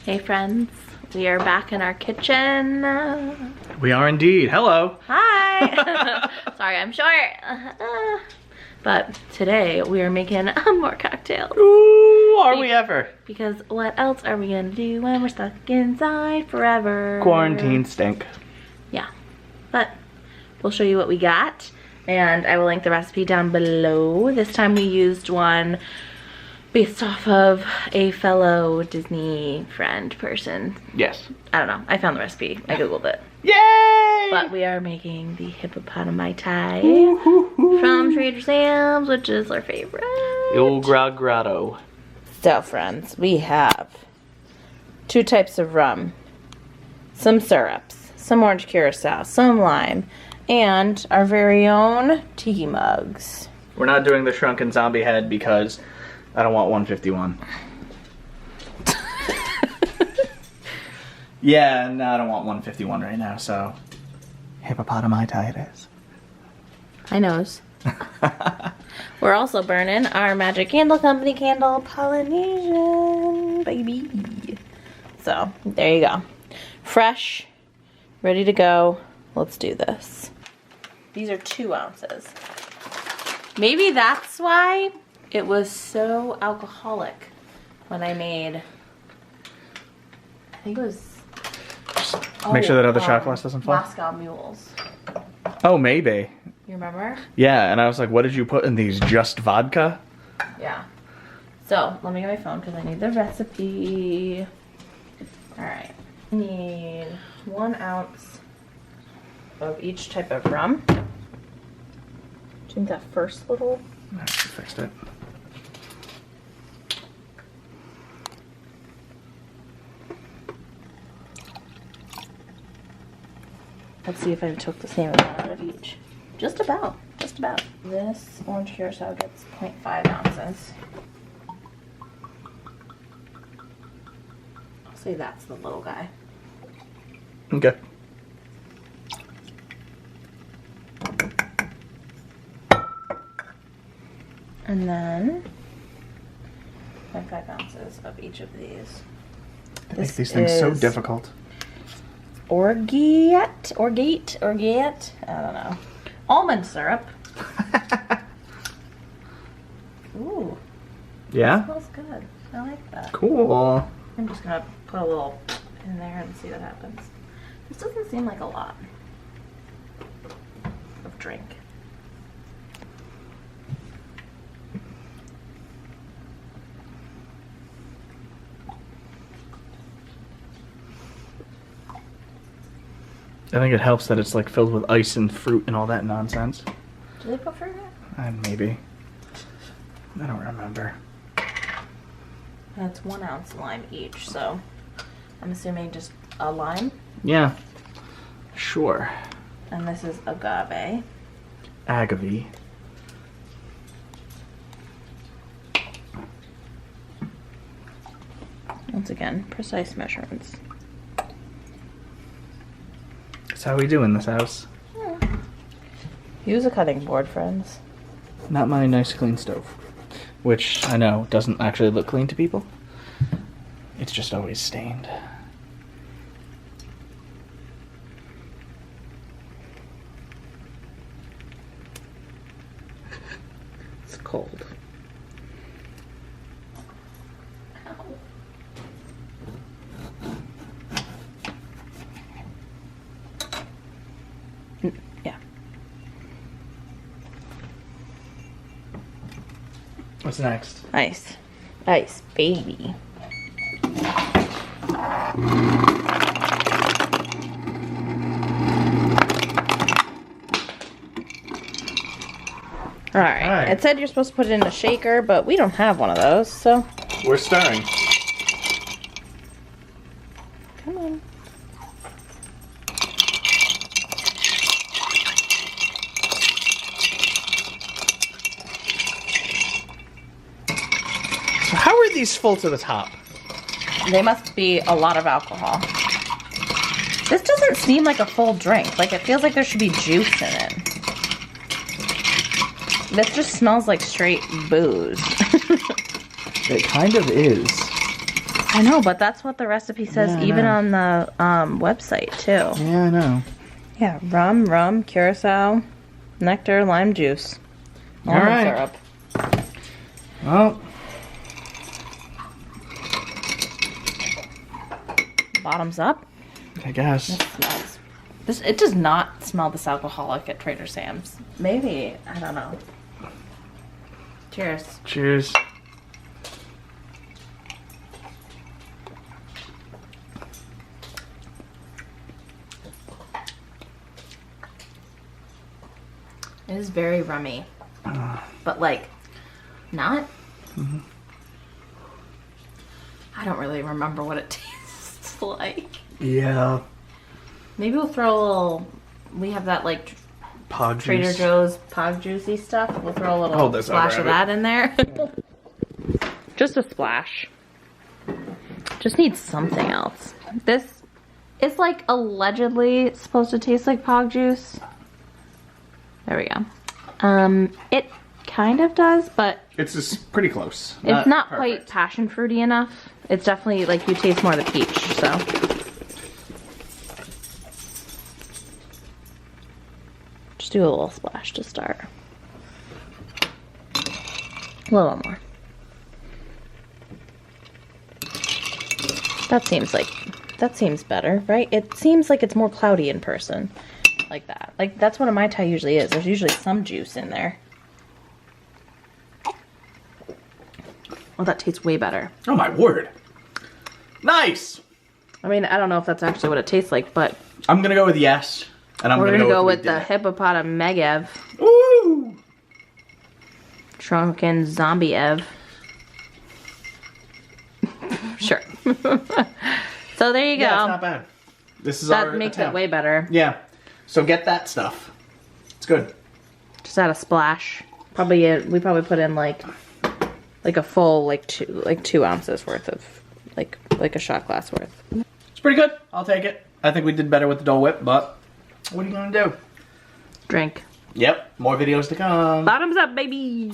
Hey friends, we are back in our kitchen. We are indeed. Hello. Hi. Sorry, I'm short. But today we are making more cocktails. Ooh, are we ever? Because what else are we gonna do when we're stuck inside forever? Quarantine stink. Yeah, but we'll show you what we got. And I will link the recipe down below. This time we used one based off of a fellow Disney friend person. Yes. I don't know. I found the recipe. I googled it. Yay! But we are making the Hippopatomaitai from Trader Sam's, which is our favorite. The old Grog Grotto. So friends, we have 2 types of rum, some syrups, some orange curacao, some lime, and our very own tiki mugs. We're not doing the shrunken zombie head because I don't want 151. Yeah, no, I don't want 151 right now, so Hippopatomaitai it is. I knows. We're also burning our Magic Candle Company candle, Polynesian, baby. So, there you go. Fresh, ready to go. Let's do this. These are 2 ounces. Maybe that's why it was so alcoholic when I made, I think it was, Make sure that other shot glass doesn't fall. Moscow Mules. Oh, maybe. You remember? Yeah, and I was like, what did you put in these? Just vodka? Yeah. So, let me get my phone because I need the recipe. Alright. I need 1 ounce of each type of rum. Do you think that first little? I fixed it. Let's see if I took the same amount out of each. Just about. Just about. This orange curacao gets 0.5 ounces. I'll say that's the little guy. Okay. And then 0.5 ounces of each of these. They make these things so difficult. Orgeat, I don't know. Almond syrup. Ooh. Yeah? That smells good. I like that. Cool. I'm just gonna put a little in there and see what happens. This doesn't seem like a lot of drink. I think it helps that it's like filled with ice and fruit and all that nonsense. Do they put fruit in it? Maybe. I don't remember. And it's 1 ounce lime each, so I'm assuming just a lime. Yeah. Sure. And this is agave. Agave. Once again, precise measurements. That's how we do in this house. Use a cutting board, friends. Not my nice clean stove. Which I know doesn't actually look clean to people. It's just always stained. It's cold. Yeah. What's next? Ice. Ice, baby. Alright. It said you're supposed to put it in a shaker, but we don't have one of those, so. We're stirring. Come on. So how are these full to the top? They must be a lot of alcohol. This doesn't seem like a full drink. Like, it feels like there should be juice in it. This just smells like straight booze. It kind of is. I know, but that's what the recipe says Yeah, I even know. on the website too. Yeah, I know. Yeah, rum, curacao, nectar, lime juice, almond right. syrup. Well, Bottoms up. I guess. Smells. It does not smell this alcoholic at Trader Sam's. Maybe, I don't know. Cheers. Cheers. It is very rummy, but like, not. I don't really remember what it tastes like. Yeah. Maybe we'll throw a little. We have that like Pod Trader juice. Joe's Pog Juicy stuff. We'll throw a little Hold this splash over, of Abby. that in there. Just a splash. Just needs something else. This is like allegedly supposed to taste like Pog juice. There we go. It kind of does, but It's just pretty close. it's not perfect. quite passion fruity enough. It's definitely like you taste more of the peach, so. Just do a little splash to start. A little more. That seems better, right? It seems like it's more cloudy in person. Like that. Like that's what a Mai Tai usually is. There's usually some juice in there. Oh, that tastes way better. Oh my word. Nice. I mean, I don't know if that's actually what it tastes like, but I'm gonna go with yes. And I'm we're gonna gonna go we with the did it. Hippopatomaitai. Ooh. Shrunken zombie Ev. Sure. So there you go. Yeah, it's not bad. This is our That makes it attempt. way better. Yeah. So get that stuff. It's good. Just add a splash. Probably we probably put in like a full like 2 ounces worth of like a shot glass worth. It's pretty good. I'll take it. I think we did better with the Dole Whip, but what are you gonna do? Drink. Yep. More videos to come. Bottoms up, baby.